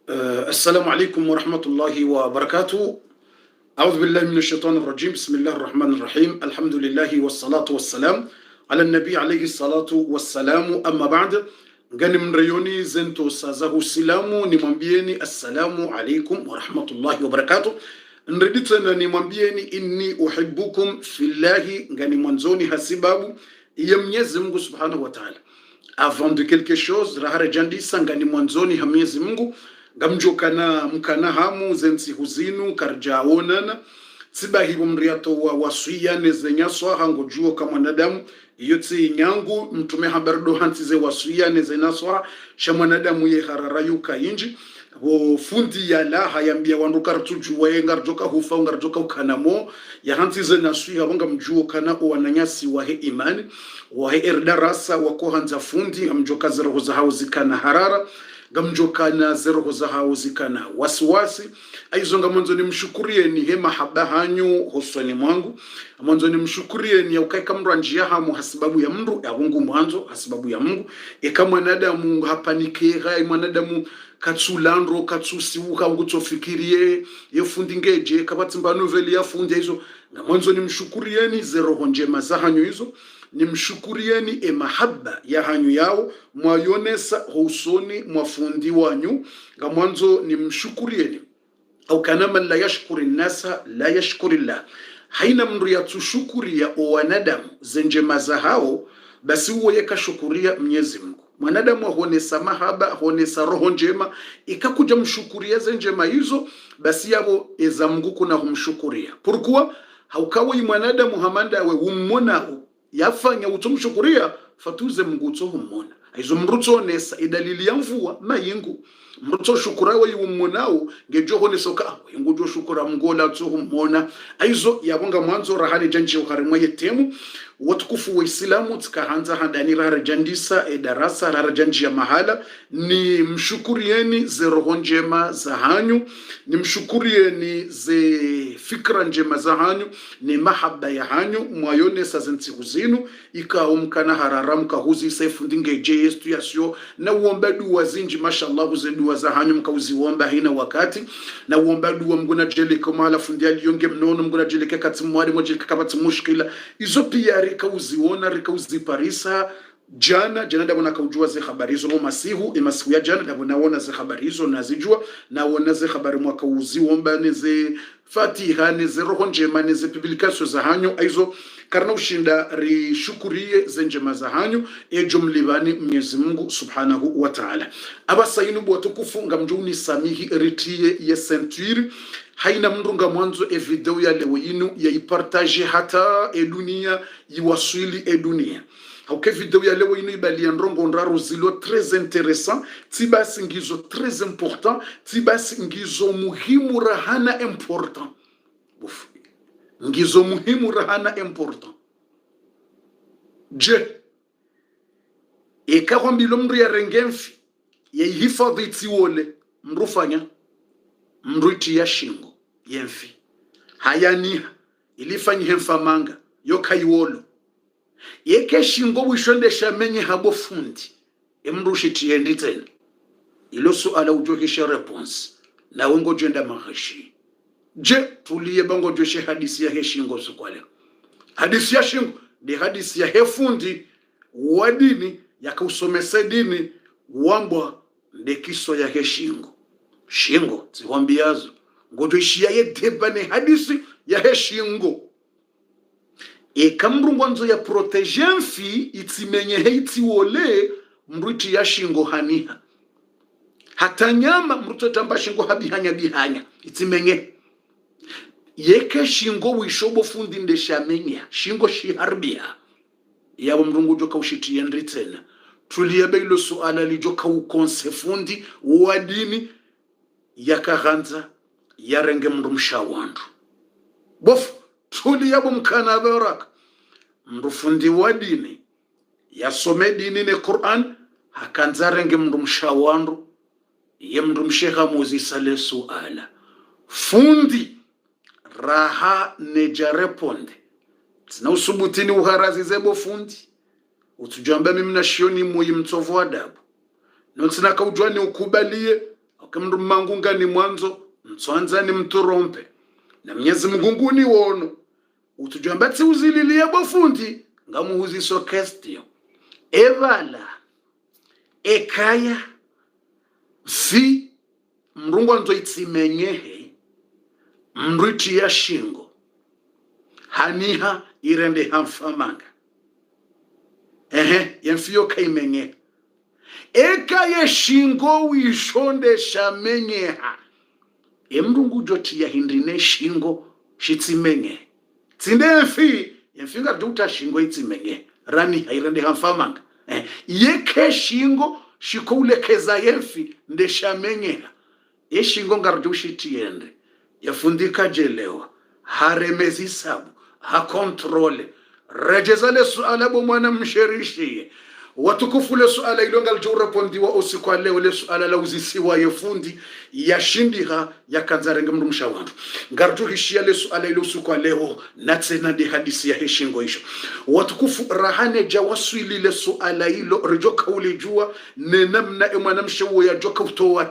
السلام عليكم ورحمة الله وبركاته. أعوذ بالله من الشيطان الرجيم. بسم الله الرحمن الرحيم. الحمد لله والصلاة والسلام على النبي عليه الصلاة والسلام. أما بعد, ngani mrayoni zento sazahu silamu nimwambieni assalamu alaikum wa rahmatullahi wa barakatuh. Nreditana nimwambieni inni uhibbukum fillahi, ngani mwanzoni hasibabu ya Mwenyezi Mungu Subhanahu wa Ta'ala. Avant de quelque chose, rahara jandisa ngani mwanzoni ha Mwenyezi Mungu ngamjokana mkana hamu zensi huzinu karjaonana tsibahibu mriato wa wasiyane zenyaswa hango juo kama mwanadamu yotsi nyangu mtume habardo hantize wasiyane zenaswa sha mwanadamu ye hararayuka inji wo fundi ya la hayambia wandu kartuju waenga rjoka hufa ngarjoka ukanamo ya hantize naswi habanga mjuo kana wananyasi wahe imani wahe erdarasa wako hanza fundi amjoka zero za hauzikana harara gamjoka na zero za hauzikana wasiwasi aizonga mwanzo ni mshukurie ni hema haba hanyu hosoni mwangu mwanzo ni mshukurie ni ukaika mru anjia hamu hasibabu ya mru ya Mungu mwanzo hasibabu ya Mungu eka mwanadamu hapanikera mwanadamu katsulandro katsusiuka ngutofikirie yefundi ngeje kabatimba noveli ya fundi hizo na mwanzo ni mshukurieni zero njema za hanyu hizo ni mshukurieni mahaba ya hanyu yao mwayonesa husoni mwafundi wanyu nga mwanzo ni mshukurieni au kana man la yashkuri nasa la yashkuri Allah. Haina mndu ya tushukuria wanadamu zenjema za hao basi uwe yakashukuria Mwenyezi Mungu. Mwanadamu honesa mahaba honesa roho njema ikakuja mshukuria zenjema hizo basi yabo eza Mungu kuna humshukuria. Pourquoi haukawa mwanadamu hamanda we ummona yafanya utumshukuria fatuze Mungu utohumona aizo mruto nesa idalili ya mvua mayingu mruto shukura wa yumonao ngejo honesoka ingu jo shukura mgola utohumona aizo yabonga mwanzo rahali janji uharimwa yetemu watukufu wa Islamu tikahanza handani rahara jandisa darasa rahara janji ya mahala ni mshukurieni ze roho njema za hanyu ni mshukurieni ze fikra njema za hanyu ni mahaba ya hanyu mwayone sa zensi huzinu ikaumkana hararamka huzi saifu ndinge jestu yasyo na uomba dua zinji mashallah huze dua za hanyu mkauzi uomba hina wakati na uomba dua mguna jeli kumala fundi aliyonge mnono mguna jeli kakati mwari mwajeli kakabati mushkila izo pia rika uziona rika uziparisa jana dabona kaujua ze habari hizo masihu imasiku ya jana dabona wona ze habari hizo nazijua na wona ze habari mwaka uziomba neze fatiha neze roho njema neze publication za hanyo aizo karna ushinda rishukurie ze njema za hanyo ejumlibani Mwenyezi Mungu Subhanahu wa Ta'ala. Abasainu bwatukufunga mjuni samihi ritie ye century haina mndunga mwanzo video ya leo yinu ya ipartage hata dunia iwaswili dunia. Hauke video ya leo yinu ibali ndrongo nraro zilo très intéressant tibasi ngizo très important tibasi ngizo muhimu rahana important ngizo muhimu rahana important je ekakwambilo mndu ya rengemfi ya hifadhi tiwole mrufanya mruiti ya shingo yemfi hayaniha ilifanyi hemfamanga yokaiwolo yeke shingo wishondesha menye habo fundi emrushi tiendi tena ilo suala ujohisha response na wengo jenda mahashi je tuliye bango joshe hadisi ya heshingo sukwale hadisi ya shingo ni hadisi ya hefundi wadini yakausomesa dini wambwa ndekiso ya heshingo shingo ziwambiazo ngoto ishia yedebane hadisi ya heshingo ekamrungu nzo ya protegenfi itimenye heiti wole mruti ya shingo haniha hata nyama mruto tamba shingo bihanya itimenye yeke shingo wishobo fundi ndeshamenya shingo shiharbia yabo mrungu joka ushiti yendritena tuliebe ilo suala lijoka ukonsefundi wadini yakaganza yarenge mndu mshawandu bofu tuli yabo mkana baraka mndu fundi wa dini yasome dini ne Qur'an hakanza renge mndu mshawandu ye mndu msheha muzi sale suala fundi raha neja reponde tina usubutini uharazi zebo fundi utujamba mimi na shioni muyi mtovu adabu Nonsina kaujua ni ukubalie kamndu mangunga ni mwanzo mtswanza ni mturompe na Mwenyezi Mungu ni wono utujambati uzililia bofundi ngamuhuziso kestio evala ekaya si mrungu anzo itsimenyehe mriti ya shingo haniha irende hamfamanga yemfio kaimenye ekaya shingo wishonde shamenyeha emrungu joti ya hindine shingo shitsimenye tsinde yemfinga duta shingo itsimenye rani hairende hamfamanga yeke shingo shikoulekeza yemfi ndeshamenyela eshingo ngarudushitiende yafundika jelewa haremezi sabu ha kontrole rejeza le suala bo mwana msherishie watukufu le suala ilonga ljurapondiwa usiku wa leo le suala la uzisiwa yefundi yashindiha yakanzarenga mndu mshawandu ngaruduhishia le suala ilo usiku wa leo natsena di hadisi ya heshingo hisho watukufu rahane jawaswili le suala ilo rejoka ulijua nenamna mwana mshawo ya joka utowa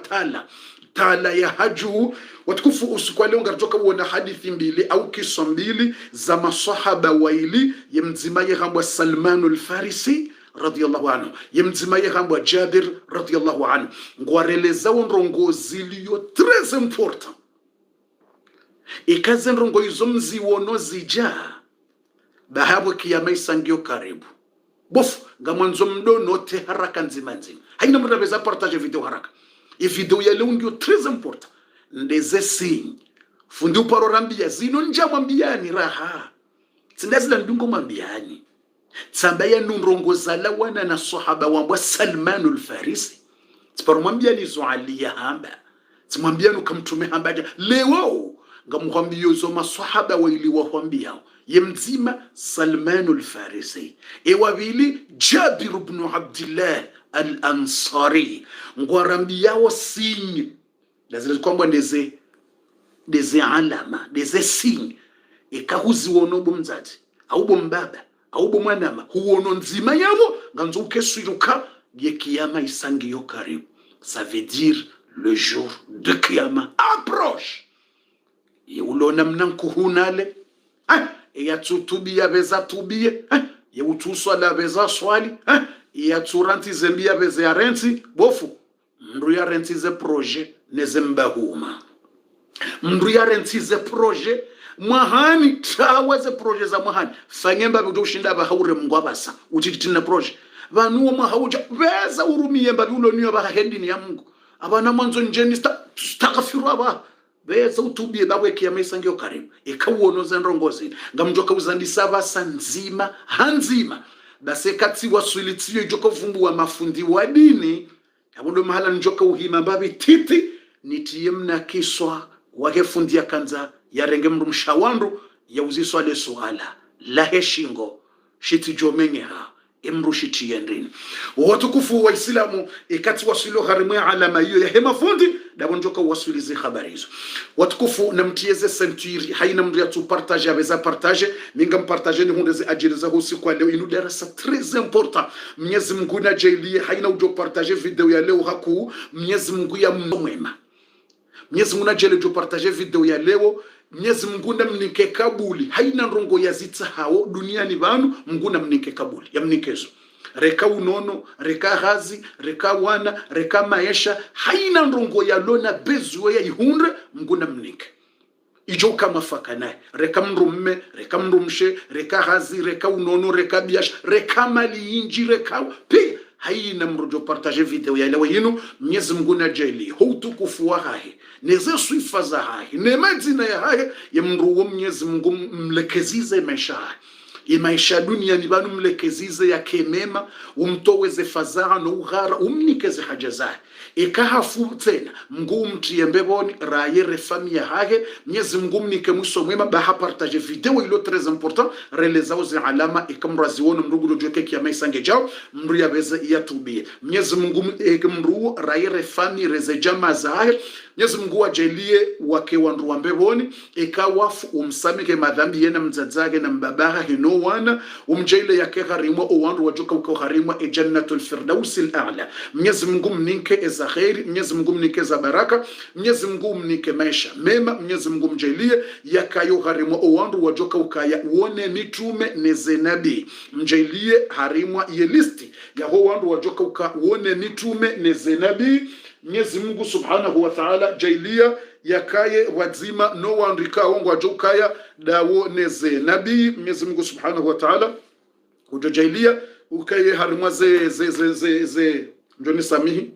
tala ya haju watukufu usiku wa leo ngarujoka uona hadithi mbili au kisa mbili za masahaba waili yemzimaye hambwa Salman al-Farisi radiyallahu anhu yemzimaye hambwa Jabir radiyallahu anhu ngwareleza nrongo ziliyo très important ikaze nrongo hizo mziwono zija bahabo kiyama isangio karibu bofu ngamwanzo mdono te haraka nzima haina mtabeza partage video haraka video ya leo ndio très important ndeze sinyi fundi uparo rambia zino nja mwambiani raha tsindazila ndungo mwambiani tsamba ya nunrongo zala wana na sahaba wambwa Salman al-Farisi tsiparo mwambiani zoalia hamba tsimwambiani ukamtume hambaja leo ngamuhambiyo zo masahaba waili wahambia yemzima Salman al-Farisi ewabili Jabir ibn Abdullah al-Ansari ngwarambia wasinyi lazima kwamba ndeze alama ndeze sinyi ekahuzi wono bomzati au bombaba au bomwanama huono nzima yabo nganzo ukeswiruka ye kiyama isangiyo karibu ça veut dire le jour de kiyama approche yeulona mnankuhunale yatutubia beza tubie yeutuswala beza swali yaturanti zembia beza yarenti bofu mndu yarenti ze projet nezembahuma mndu yarenti ze projet mwahani taweze projet za mwahani fanyemba bidushinda bahaure mngwabasa uchikitina projet vanuwa mwahauja beza urumiyemba biuloniyo bahendini ya Mungu abana mwanzo njeni stakafiru aba beza utubie babwe kiyama isangio karibu ikawuono zenrongozi ngamjoka uzandisa basa nzima hanzima base kati waswilitiyo joko vumbu wa mafundi wa dini yabundo mahala njoka uhima babi titi nitiyemna kiswa wake fundi ya kanza ya renge mndu mshawandu ya uziswa le suala la heshingo shiti jomenyeha emru shiti yendrini watukufu wa Islamu ikati waswilo harimu ya alama hiyo ya hema fundi dabo njoka waswilizi habari hizo watukufu namtieze sentiri haina mndu ya tu partage ya beza partage minga mpartage ni hundeze ajiriza husi kwa leo inu darasa très important Mwenyezi Mungu na jailie haina ujo partage video ya leo haku Mwenyezi Mungu ya mwema Mwenyezi Mungu na jailie ujo partage video ya leo Mwenyezi Mungu na mnike kabuli haina rongo ya zita hao duniani banu Mungu na mnike kabuli ya mnikezo reka unono reka hazi reka wana reka maisha haina rongo ya lona bezwe ya ihundre Mungu na mnike ijo kama fakanae reka mrumme reka mrumshe reka hazi reka unono reka biash reka mali inji reka pi haina mrojo partage video ya leo hino Mwenyezi Mungu na jeli hutukufu wa hahi neze sifa za hahi ne majina ya hahi ya mruo Mwenyezi Mungu mlekezize maisha maisha dunia ni banu mlekezize ya kemema umtoweze fazara no ughara umnikeze haja zae ikahafu tena Mungu mtie mbeboni raye famia hage Mwenyezi Mungu mnike mwiso mwema baha partage video ilo très important relezao zi alama ikamrazi wono mrugu dojoke kia maisange jao mru ya beze iya tubie Mwenyezi Mungu mru raye famia reze jama zae Mwenyezi Mungu wajelie wake wandu wa mbeboni ikawafu umsamike madhambi yena mzadzage na mbabaha hino wana umjaile yake harimwa o wandu wajoka uko harimwa jannatul firdausi al-a'la Mwenyezi Mungu mninke za kheri, Mwenyezi Mungu mnike za baraka, Mwenyezi Mungu mnike maisha mema, Mwenyezi Mungu mjalie yakayo harimwa owandu wajoka ukaya uone mitume neze nabii, mjalie harimwa ye listi ya ho wandu wajoka uka uone mitume neze nabii. Mwenyezi Mungu subhanahu wa ta'ala jailia yakaye wazima no wandika wangu wajokaya dawo neze nabii. Mwenyezi Mungu subhanahu wa ta'ala ujailia ukaye harimwa ze njoni samihi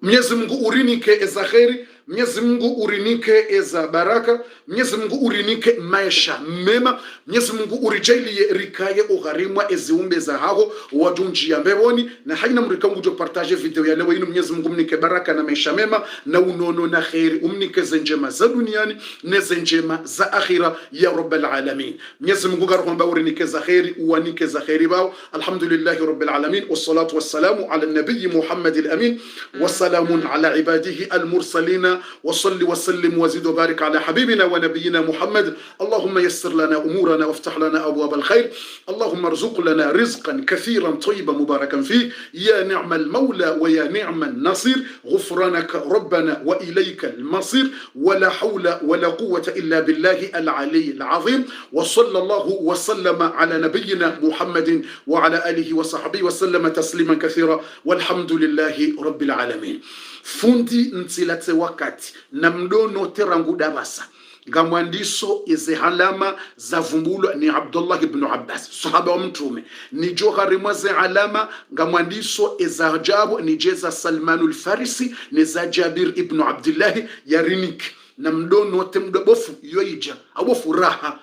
Mwenyezi Mungu urinike eza kheri, Mwenyezi Mungu urinike eza baraka, Mwenyezi Mungu urinike maisha mema, Mwenyezi Mungu urijailiye rikaye ugharimwa eziumbe za haho wadunji ya mbewoni na haina mrika ngujo partage video ya leo inu. Mwenyezi Mungu mnike baraka na maisha mema na unono na kheri, umnike zenjema za duniani na zenjema za akhira ya rabbal alamin. Mwenyezi Mungu garuhamba urinike za kheri, uwanike za kheri bao. Alhamdulillahi rabbil alamin, wassalatu wassalamu ala nabiyi Muhammad al-amin, wassalamun ala ibadihi al-mursalina, وصل وسلم وزد وبارك على حبيبنا ونبينا محمد. اللهم يسر لنا أمورنا وافتح لنا أبواب الخير، اللهم ارزق لنا رزقا كثيرا طيبا مباركا فيه، يا نعم المولى ويا نعم النصير. غفرانك ربنا وإليك المصير، ولا حول ولا قوة إلا بالله العلي العظيم. وصلى الله وسلم على نبينا محمد وعلى آله وصحبه وسلم تسليما كثيرا، والحمد لله رب العالمين. Fundi ntilate wakati na mdono terangu dabasa ngamwandiso ize halama za vumbulwa ni Abdullah ibn Abbas sahaba wa mtume, ni johari mwaze alama ngamwandiso iza ajabu ni jeza Salmanul Farisi ni za Jabir ibn Abdullah yarinik na mdono te mdobofu yoija abofu raha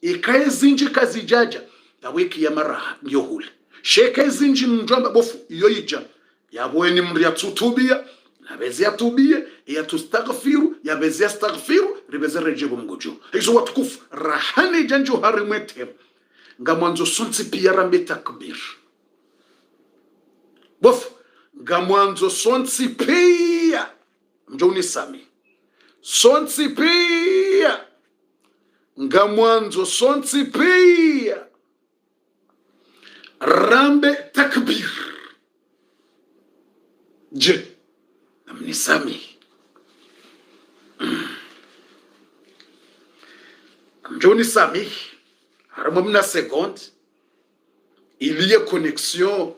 ikaye zinji kazi jaja ya wiki ya maraha nyohule sheke zinji mjomba bofu yoija yabweni mria tutubia yabezi yatubie yatustaghfiru yabezi yastaghfiru ribeze rejebu mgojo hizo watukufu rahani janjo harimwete ngamwanzo sonsi pia rambe takbir bof ngamwanzo sonsi pia mjoni sami sonsi pia ngamwanzo sonsi pia rambe takbir je amnisami mjoni sami harimo mna seconde iliye connexion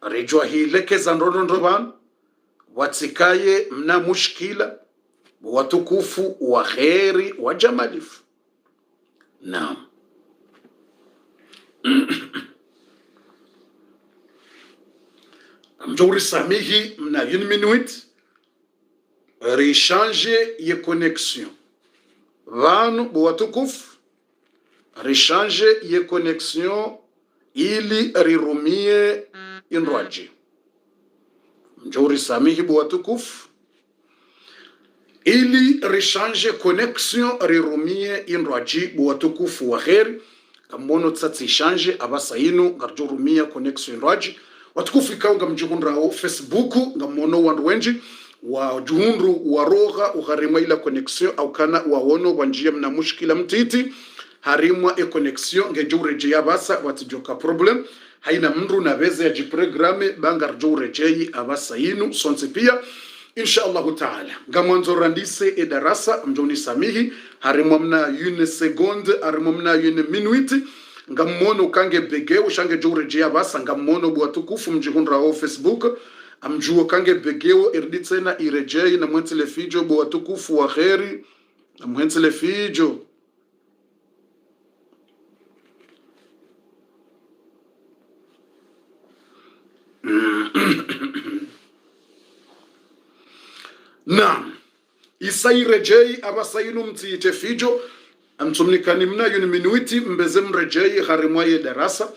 rejwa hileke za ndondoban watikaye mna mushkila watukufu wa kheri wa jamalifu. Naam. Mjori samihi mna 1 minute rechange ye connexion vanu watukufu rechange ye connexion ili rirumie inraji. Mjori samihi watukufu ili rechange connexion rirumie inraji watukufu wa kheri kamono tsatsi change abasainu garjurumia connexion inraji watukufu ikaunga mjihundrao Facebook ngamono wandu wenji wa juhundu wa roga uharimwa ila connexion au kana waono wanjia mna mushkila mtiti harimwa e connexion ngejureje ya basa watijoka problem haina mndu na veze ya jiprograme bangar jureje abasa inu sonse pia insha Allah taala ngamwanzo randise e darasa mjoni samihi harimwa mna 1 seconde harimwa mna 1 minute ngamono kange bege ushange jureje ya basa ngamono bwatukufu mjihundra wa Facebook amjuo kange begeo erditsena irejei na mwentele fijo bwatukufu wa kheri na mwentele fijo Naam isai rejei abasainu mtiite fijo amtumnikani mna 1 minuti mbeze mrejei harimwaye darasa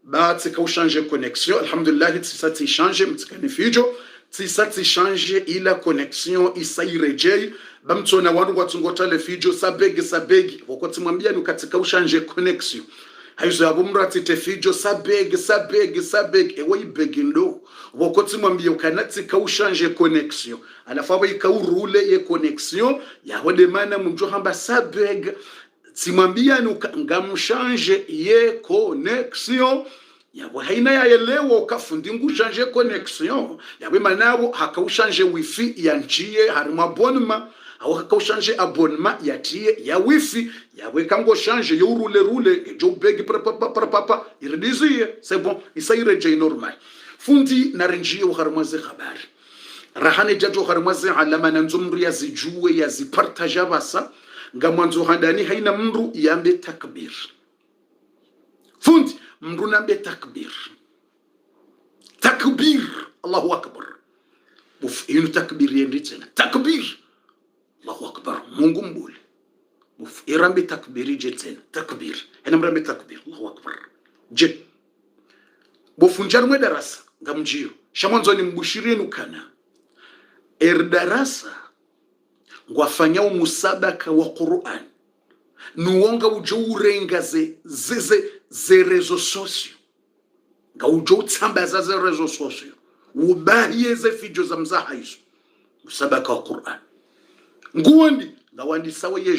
baati kaushanje connexion alhamdulillah tsisati change mtikani fijo tsisati change ila connexion isai rejei bamtona wandu watungota le fijo sabegi wakati mwambia nukatika ushanje connexion haizo abumrati tefijo sabeg ewe ibegindo wokoti mwambie ukanati ka ushanje connexion alafu aba ikaurule ye connexion ya wode mana mjo hamba sabeg simwambia ngamshanje ye connexion yawe haina ya elewa ukafundi ngushanje connexion yawe manabo hakaushanje wifi ya nchiye harimo abonnement aho hakaushanje abonnement ya tie ya wifi yawe kango shanje yo rule jo begi papa irdiziye c'est bon isaire je normal fundi narenjiye uharmaze habari rahane jajo harmaze alama nanzumri yazijue yazipartaja basa ngamanzo handani haina mru yambe takbir fundi mru nambe takbir Allahu akbar uf inu takbir yendi tena takbir Allahu akbar Mungu mbule uf irambe takbiri je tena takbir hena mrambe takbir Allahu akbar je bofunjar mwe darasa ngamjio shamanzo ni mbushirini kana darasa ngwafanya umusabaka wa Qur'an nuonga ujo urenga ze rezo sosio nga ujo utsambaza ze rezo sosio ubahiye ze fijo za mzaha hizo musabaka wa Qur'an nguondi nga wandi sawa ye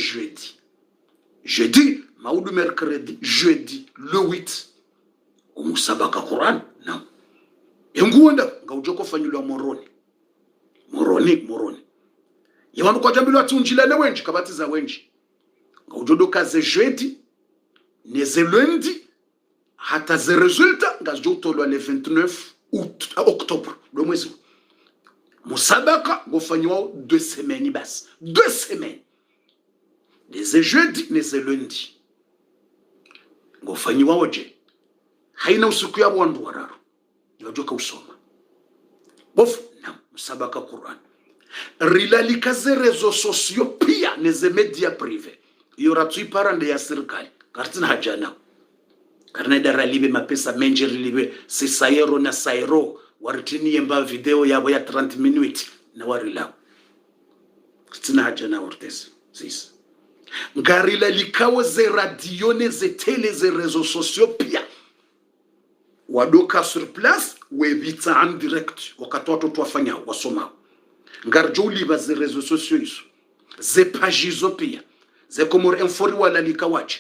jeudi maudu mercredi jeudi le 8 umusabaka Qur'an na nguonda nga ujo kofanyulwa moroni yawanu kwa jambi lwa tunjila na wenji kabatiza wenji nga ujodoka ze jeudi ne ze lundi hata ze resulta nga jotolwa le 29 octobre le mwezi musabaka ngofanywa 2 semaines bas 2 semaines ne ze jeudi ne ze lundi ngofanywa oje haina usiku ya wandu wararo yojoka usoma bofu na musabaka Qur'an rilalika ze rezo sosio pia neze media prive yoratui parande ya serikali kartina hajana karna dara libe mapesa menjeri libe si sayero na sayero waritini yemba video yabo ya 30 minutes na warila kartina hajana ortesi sis ngarilalikawo ze radio neze tele ze rezo sosio pia wadoka sur place webita en direct wakati watu wafanya wasoma ngarjo liba ze rezo sosio hizo ze page hizo pia ze komor infori wala likawache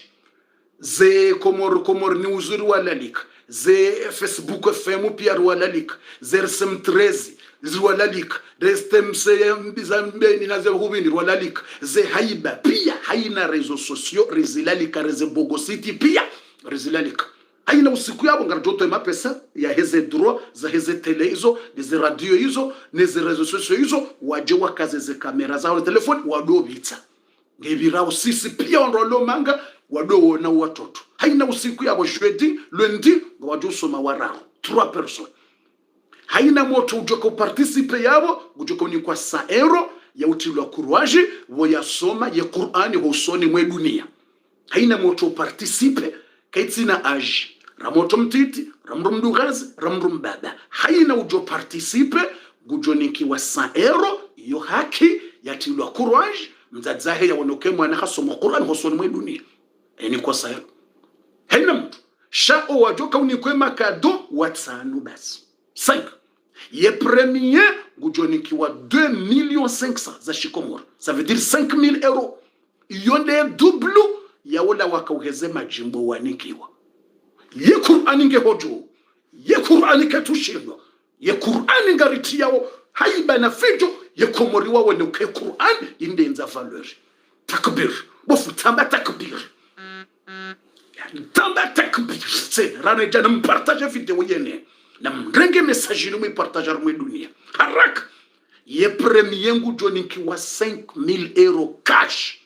ze komor newsuri wala lik ze Facebook FM pia wala lik ze rsm 13 wala lik restem se mbizambeni na ze hubini wala lik ze haiba pia haina rezo sosio rezilalika reze Bogo City pia rezilalika haina usiku yabo ngarjoto mapesa ya heze droit za heze tele hizo neze radio hizo neze rezo sosio hizo waje wakaze ze kamera zao telefoni wadobita ngebirao sisi pia onrolo manga wadona watoto haina usiku yabo jeudi lundi waje usoma warao 3 personnes haina moto ujoko participe yabo ujoko ni kwa €100 ya utilwa courage woya soma ye Qur'ani husoni mwe dunia haina moto participe kaitina age ramoto mtiti ramrum dugazi ramrum baba haina ujo participe gujoniki wa €100 yo haki yatilwa courage mzazahe ya wonoke mwana hasoma Qur'an husoni mwe dunia eni kwa sayo haina mtu shao wajoka unikwema kado watsanu basi 5 ye premier gujoniki wa 2,500,000 za shikomora ça veut dire 5,000 €. Yonde double ya wala wakauheze majimbo wanikiwa ye Qur'ani ngehojo ye Qur'ani katushino ye Qur'ani ngariti yao haiba na fijo ye komori wawe ne ke Qur'an indenza valeur takbir bofu tamba takbir tamba takbir c'est rane jana mpartage video yene na mrenge message ni mpartager mwe dunia harak ye premier ngujoniki wa 5,000 € cash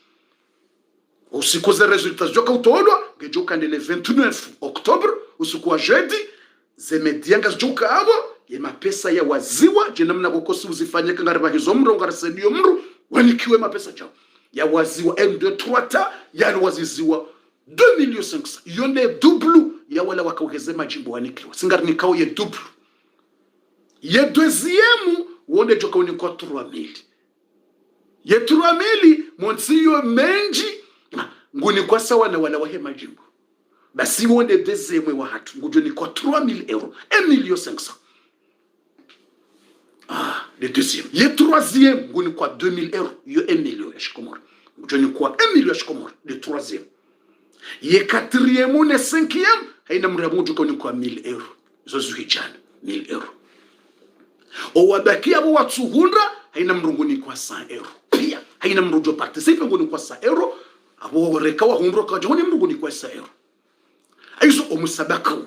usiku za resultats joka utolwa ngejoka ndele 29 octobre usiku wa jeudi zemedianga joka abo ye mapesa ya waziwa je namna bokosi uzifanyeka ngariba hizo mro ngarasedio mro wanikiwe mapesa chao ya waziwa M2 ta ya waziziwa 2,500,000 yonde double ya wala wakauheze majimbo wanikiwa singari nikao ye double ye deuxième wonde joka uniko 3,000 ye 3,000 monsiyo menji nguni kwa sawa na wala wahe majimbo basi wone deuxième wa hatu ngojo ni kwa 3000 euros 1,500,000. Le deuxième. Le troisième, on quoi 2,000 euros, il y a 1 million ya shikomoro. Je ne quoi 1 million ya shikomoro, le troisième. Le quatrième ou le cinquième, il y a quoi 1,000 euros. Zozu hijana, 1,000 euros. O wabaki abo watsuhunda, il y a quoi 100 euros. Pia, il y a participe, on quoi 100 euros. Abo rekawa hundro kwa joni mrunguni kwa 100 euros. Aizo omusabaka wu.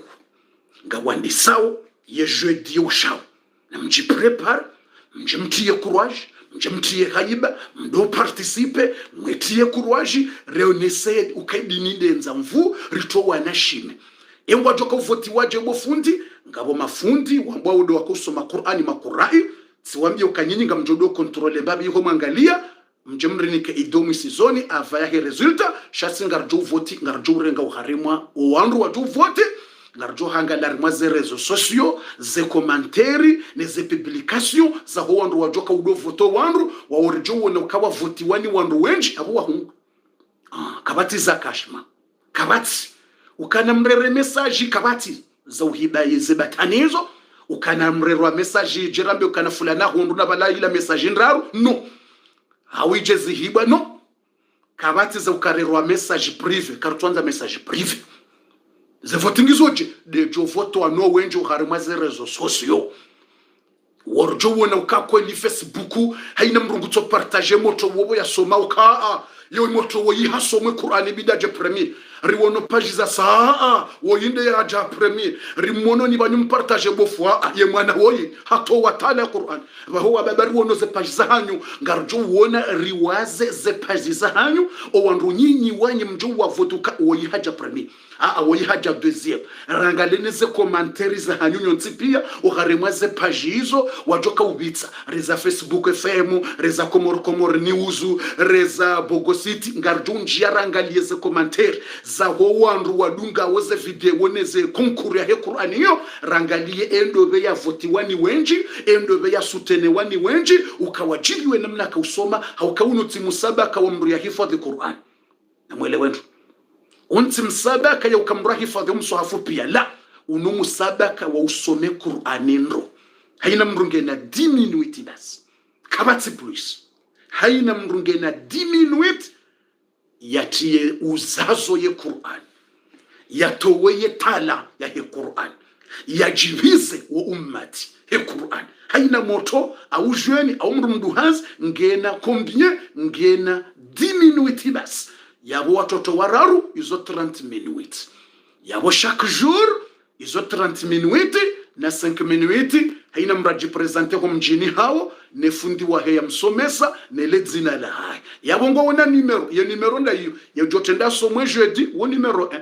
Ngawandi sao, ye jeudi au shao. Na mji prepare, mji mtie courage, mji mtie haiba, mdo participe, mwetie courage, reonese ukaidini denza mvu, rito wanashime. Ewa joka uvoti waje bofundi, ngabo mafundi, wambwa udo wakusoma Qur'ani makurai, siwambia ukanyini nga mjodo kontrole babi yuko mangalia, mjemrinike idomi sizoni, avaya he resulta, shasi ngarjo voti, ngarjo urenga uharimwa, uwanru waju vote, ngarjo hanga larimwa ze rezo sosio, ze komanteri, ne ze publikasyon, za ho wanru wajoka udo voto wanru, wa orijo wana ukawa voti wani wanru wenji, abu wahungu. Kabati za kashma. Kabati. Ukana mrere mesaji kabati za uhibaye ze batanizo, ukana mrere mesaji jirambe ukana fulana hundu na bala ila mesaji nraru, no. Hawije zihiba, no. Kabati za ukarerwa mesaji prive, karutuanza mesaji prive. Ze votingi zoje, de jo voto ano wenji uharima ze rezo sosio. Warjo wana ukakwe li Facebooku, haina mrunguto partage moto wobo ya soma ukaa, yo moto wo yiha somwe Qur'ani bidaje premier. Riwono page za saa, wo yinde ya aja premier. Rimono ni banyu partage bofwa, ye mwana woyi, hato watala Qur'an. Bahuwa babari wono ze page za hanyu, ngarjo wona riwaze ze page za hanyu, o wanru nyinyi wanyi mjo wa votuka, wo yihaja premier. Wo yihaja deuxième. Rangalene ze komanteri za hanyu nyonti pia, uharemwa ze page hizo, wajoka ubitsa. Reza Facebook FM, reza Komoro News, reza Bogo City, ngarjo njia rangalie ze komanteri. Za ho wanru wadunga woze video neze konkuru ya he Qur'ani yo rangalie endobe ya voti wani wenji endobe ya sutene wani wenji ukawajiliwe namna kausoma haukaunuti musabaka wa mru ya hifadhi Qur'an na mwele wendu unti msabaka ya ukamru ya hifadhi umsuhafu pia la unu musabaka wa usome Qur'ani nro haina mrunge na 10 minuti basi kabati plus haina mrunge na 10 minuti yatie uzazo ye Qur'an yatowe ye tala ya he Qur'an yajibize wa ummati he Qur'an haina moto au jeune au mrumduhaz ngena combien ngena 10 minutes bas yabo watoto wararu izo 30 minutes yabo chaque jour izo 30 minutes na 5 minutes haina mraji presente kwa mjini hao ne fundi wa heya msomesa ne ledzina la hai yabongo wona numero ye numero na hiyo ye jotenda somwe jeudi wo numero 1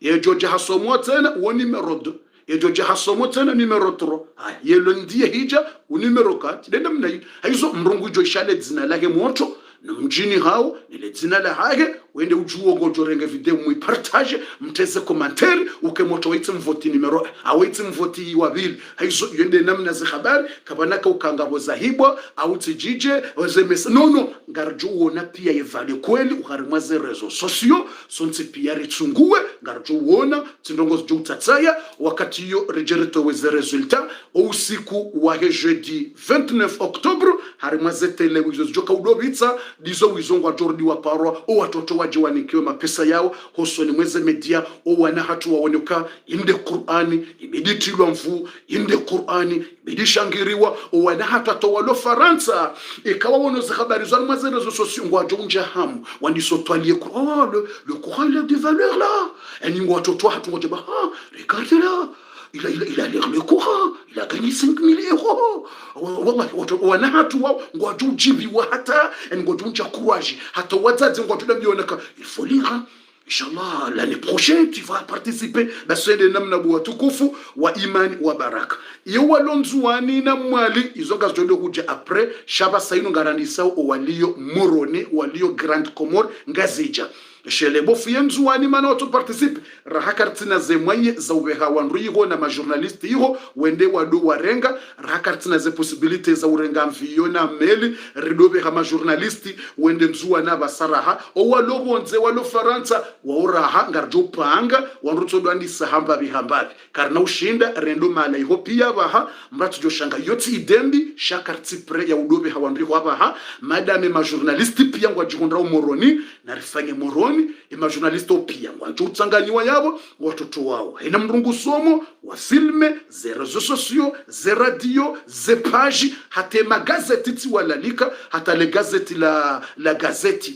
ye joje hasomo tena wo numero 2 ye joje hasomo tena numero 3 haya ye lundi hija wo numero 4 denda mna hiyo hizo mrungu jo shale dzina la he moto na mjini hao ne ledzina la hai wende ujuo gojo renga video mu partage mteze commentaire ukemoto waitse mvoti numero awaitse mvoti wabili hizo yende namna za habari kabanaka ukangabo zahibwa au tijije wazemesa no ngarjuo na pia yevale kweli uharimwaze rezo sosio sonti pia ritsunguwe ngarjuo na tindongo jutatsaya wakati yo rejereto weze resultat usiku wa jeudi 29 octobre harimwaze tele wizo joka udobitsa dizo wizongwa jordi wa parwa o watoto wajiwanikiwe mapesa yao hosoni mweze media o wana hatu waoneka inde Qur'ani ibiditilwa mfu inde Qur'ani ibidishangiriwa o wana hatu atowalo Faransa ikawa wonoze habari zwa mweze rezo sosio ngwa jonja hamu wandisotwalie le Coran il a des valeurs là eni watoto hatu wajaba regardez là il a l'air le Coran, il a gagné 5,000 euros. Wallah, wana hatu wao ngwaju jibi wa hata ngwaju courage hata wazazi ngwaju ndioneka il faut lire hein? Inshallah l'année prochaine tu vas participer basi de namna bwa tukufu wa imani wa baraka iyo walonzuani na mwali izoga zondo kuja après shaba saino ngaranisa o walio morone walio Grande Comore ngazija shele bofu yenzuani mana watu participe rahakartina zemwaye za ubeha wanruiho na majournalisti iho wende wadu warenga rahakartina ze possibility za urenga mviona meli ridobe ha majournalisti wende nzuwa na basaraha o walo nze walo faransa wauraha ngarjo panga wanruto dwandi sahamba bihambabi karna ushinda rendo mala iho pia baha mratu joshanga yoti idembi shakarti pre ya udobe ha wanriho abaha madame majournalisti pia ngwajihundra umoroni na rifanye moroni ima journalisto pia ngwacho utsanganyiwa yabo watoto wao ina mrungu somo wa filme ze reseaux sociaux ze radio ze page hata magazeti tiwalalika hata le gazeti la gazeti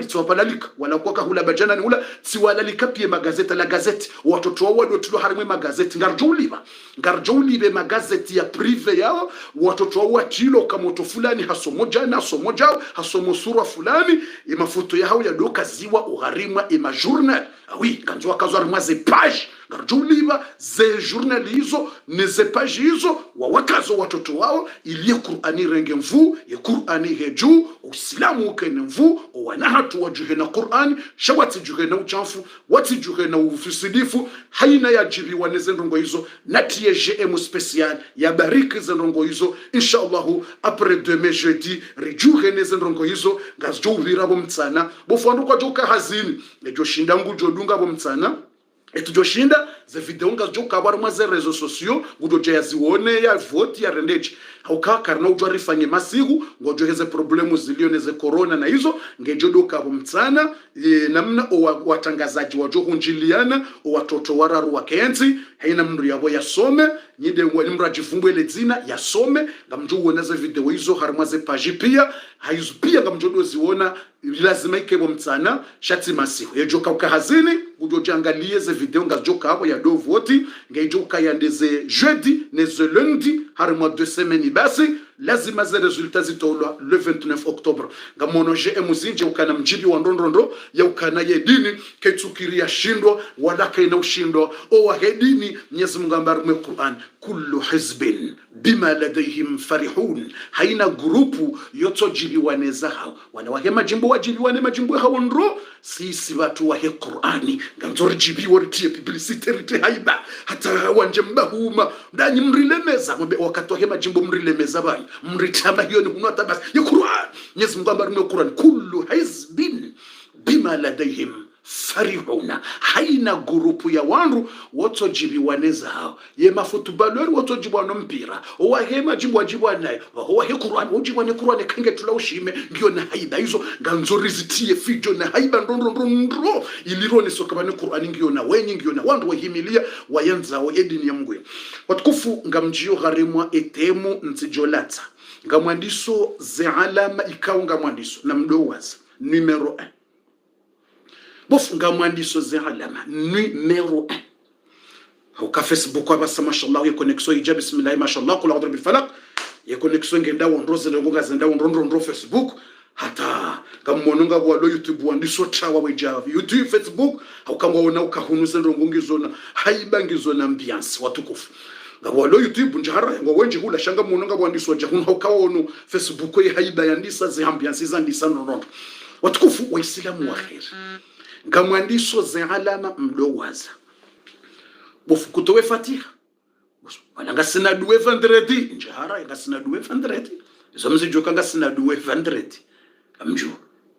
tuwapalalika wala kwa hula bajana ni hula tiwalalika pia magazeti la gazeti watoto wao ndio tulo harimwe magazeti ngarjoulibe magazeti ya prive yao watoto wao tilo kama to fulani hasomoja na somoja hasomo sura fulani mafoto yao ya doka ziwa uharimwa ima journal oui kanjwa kazwa harimwa ze page ngarjouliba ze journal hizo ne ze page hizo wakazo watoto wao ili Qur'ani renge mvu ya Qur'ani heju uislamu ukene mvu wanahatu wajuhe na Qur'ani shawati juhe na uchafu wati juhe na ufisidifu haina ya jibi waneze ndongo hizo natie GM special ya bariki za ndongo hizo inshallah après demain jeudi rejuhe neze ndongo hizo ngazjo ubira bo mtsana bofandu kwa joka hazini ejo shindangu jodunga bo mtsana etujoshinda ze video ngajoka barumwa ze reseaux sociaux gudoje yazione ya vote ya rendeji hauka karna ujwarifanye masiku ngojoheze problemu zilione ze corona na hizo ngejodoka bomtsana namna watangazaji wajohunjiliana watoto wararu wakenzi haina mndu yabo yasome nyinde mrajifungu ile zina yasome ngamjo uoneze video hizo harumwa ze page pia haizo pia ngamjodo ziona lazima ikebo mtsana shati masiku yejoka ukahazini gudojangalie ze video ngajoka hapo ya do vote ngejoka yandeze jeudi neze lundi harumwa 2 semaines basi lazima ze resultats zitolwa le 29 octobre ngamono GM zinje ukana mjibi wa ndondondo ya ukana yedini ketukiria shindwa wala kaina ushindwa o wa hedini Mwenyezi Mungu ambaye Qur'an kullu hizbin bima ladayhim farihun haina grupu yotojibi waneza hao wana wahema jimbo wajibi wane majimbo hao ndro sisi watu wa Qur'ani nganzori jibi woritie publicity rite haiba hata wanje mbahuma ndani mrilemeza wakati wa hema jimbo mrilemeza bani mritama hiyo ni kunota basi ya Qur'an Mwenyezi Mungu ambaye Qur'an kullu hizbin bima ladayhim farihuna haina grupu ya wandu wotojibi waneza hao ye mafutubalori wotojibi wanompira owahema jimbo wajibu naye owahe Qur'an wojibu ne Qur'an kange tulaushime ngiyo na haiba hizo nganzori zitie fijo na haiba ndondondondro ilirone sokabane Qur'an ngiyo na wenyi ngiyo na wandu wahimilia wayanza wa edini ya Mungu watukufu ngamjio gharimwa etemu nsijolata ngamwandiso ze alama ikawa ngamwandiso na mdowaza numero 1 bof ngamwandiso ze alama numero 1 huka Facebook abasa mashallah ya connexion ija bismillah mashallah kula adra bil falaq ya connexion ngenda wonroze ngoga zenda wonrondo Facebook hata ngamononga kwa YouTube wandiso tawa weja YouTube Facebook hukangwa ona ukahunuze ndongongizona haibangizona ambiance watukufu ngawalo YouTube njahara ngwenje hula shanga mononga wandiso jahunu hukawonu Facebook ye haiba yandisa ze ambiance zandisa nono watukufu waislamu wa khair ngamwandiso ze alama mdowaza bofu kutowe Fatiha wala ngasina duwe vendredi njahara ngasina duwe vendredi izo mzijoka ngasina duwe vendredi amju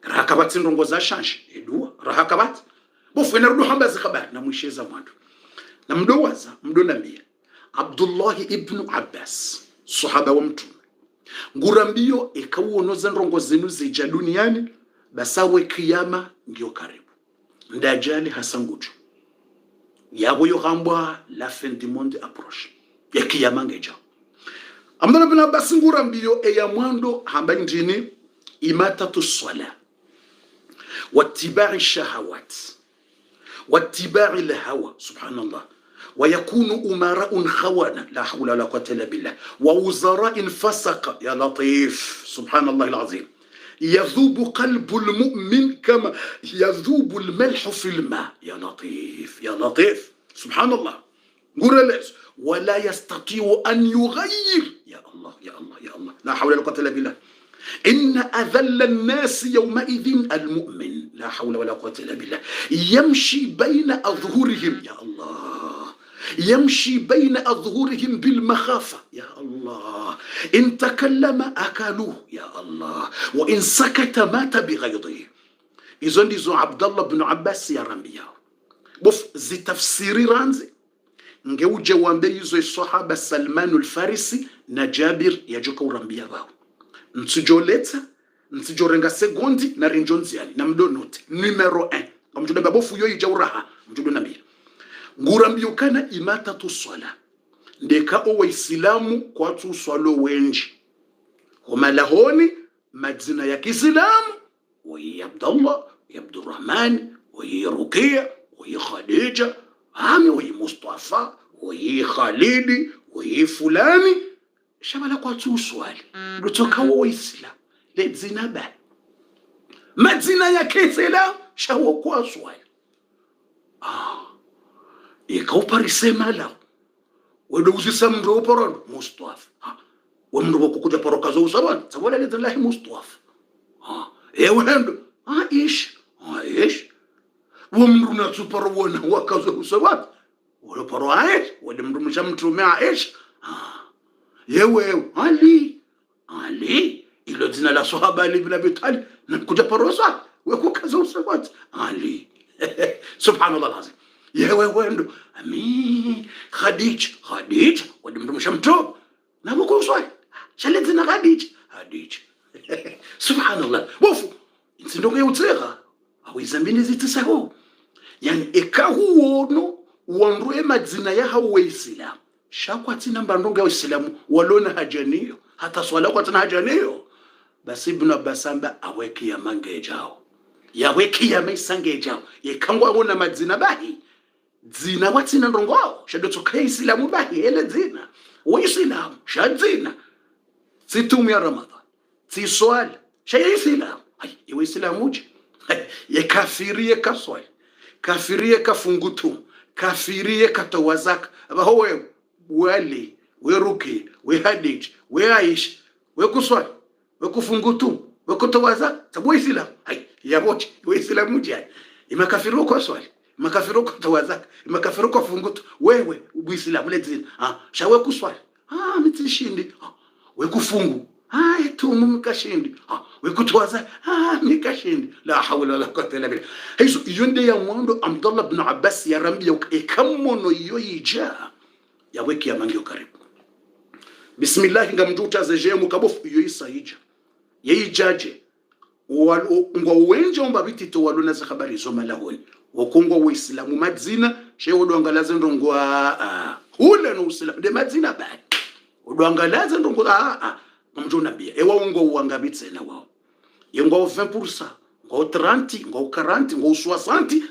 rakabatsi ndongo za shanje edua rakabat bofu ina rudu hamba za khabari na mwisheza mwandu na mdowaza mdonambia Abdullah ibn Abbas sahaba wa mtume ngurambio ekawuonoza ndongo zenu zija duniani basawe kiyama ngiyo karibu ndajali hasangujo yabo yo hambwa la fin du monde approche ya kiyama ngeja Abdullah ibn Abbas ngurambio ya mwando hamba njini imatatu sala wattiba'i shahawat wattiba'i الهوى سبحان الله ويكون أمراء خوانا لا حول ولا قوة إلا بالله ووزراء فسق يا لطيف سبحان الله العظيم يذوب قلب المؤمن كما يذوب الملح في الماء يا لطيف يا لطيف سبحان الله قرلس ولا يستطيع أن يغير يا الله يا الله يا الله لا حول ولا قوة إلا بالله إن أذل الناس يومئذ المؤمن la hawla wala quwwata illa billah. Yamshi baina adhhurihim, ya Allah, yamshi baina adhhurihim bil makhafa, ya Allah, in takallama akaluhu, ya Allah, wa in sakata mata bighaydhihi. Hizo ndizo Abdullah bin Abbas yarambia. Bof zitafsiri ranzi ngeuje wambe hizo sahaba Salman al-Farisi na Jabir yajoka urambia bao nsijoleta nsijorenga segondi na rinjonzi yani na mdonote numero 1 amjuda babofu yoyi jawraha mjudo nambia ngurambio kana imata tu swala ndeka o waislamu kwa tu swalo wenji homa lahoni madzina ya Kiislamu wa Abdullah wa Abdurrahman wa Ruqayya wa Khadija ami wa Mustafa wa Khalidi wa fulani shabala kwa tu swali lutoka wa Islam ledzina ba madzina ya Kiislamu shawo kwa swali ikauparisema lao wedo uzisam ndo porondo Mustafa wamndo wakukuja poroka zo usabana sabala lillahi Mustafa wendo ish wamndo na suparo wana wakazo usabana wala paro wala mndo mshamtumia yewe Ali ilo jina la sahaba Ali ibn Abi Talib na kuja parosa wekukazo usabana Ali subhanallah alazim yewe wendo ami Khadija wadi mndo mshamtumia na mko swali shaleti na Khadija subhanallah bofu nsindoke utsera awizambini zitisaho yani ekahuono wandwe madzina ya hawe Islam shakwati namba ndonga ya Islam walona hajaniyo hata swala kwa tana hajaniyo basi ibn Abbasamba aweki ya mangejao yaweki ya maisangejao yekangwa wona madzina bahi dzina watina ndongwao shadotsoka Islam bahi ele dzina wa Islam shadzina situm ya Ramadhan si swali shay Islam iwe Islam uji ye kafirie kaswali kafirie kafungutu kafirie katawazaka abahowe wali we Ruqayya we Hadij we Aisha we kuswali we kufungutu we kutawazaka sabu Islam yabote we Islam uji imakafiru kwa swali imakafiru kwa tawazaka imakafiru kwa fungutu wewe uislamu ledzina shawe kuswali mitishindi we kufungu tumu mikashindi we kutwaza mikashindi la hawla wala quwwata illa billah. Hizo yonde ya mwando Abdullah ibn Abbas yarambia ekamono yoyija yaweki ya mangio karibu bismillah ngamduta zeje mukabofu yoyisahija yeyijaje ngo wenje omba bitito walona za habari zo malahoni wakongwa uislamu madzina shewo dwangalaze ndongwa hule no uislamu de madzina ba udwangalaze ndongwa mjo nabia ewa ungo uangabitsena wao yengo 20% ngo 30 ngo 40 ngo 60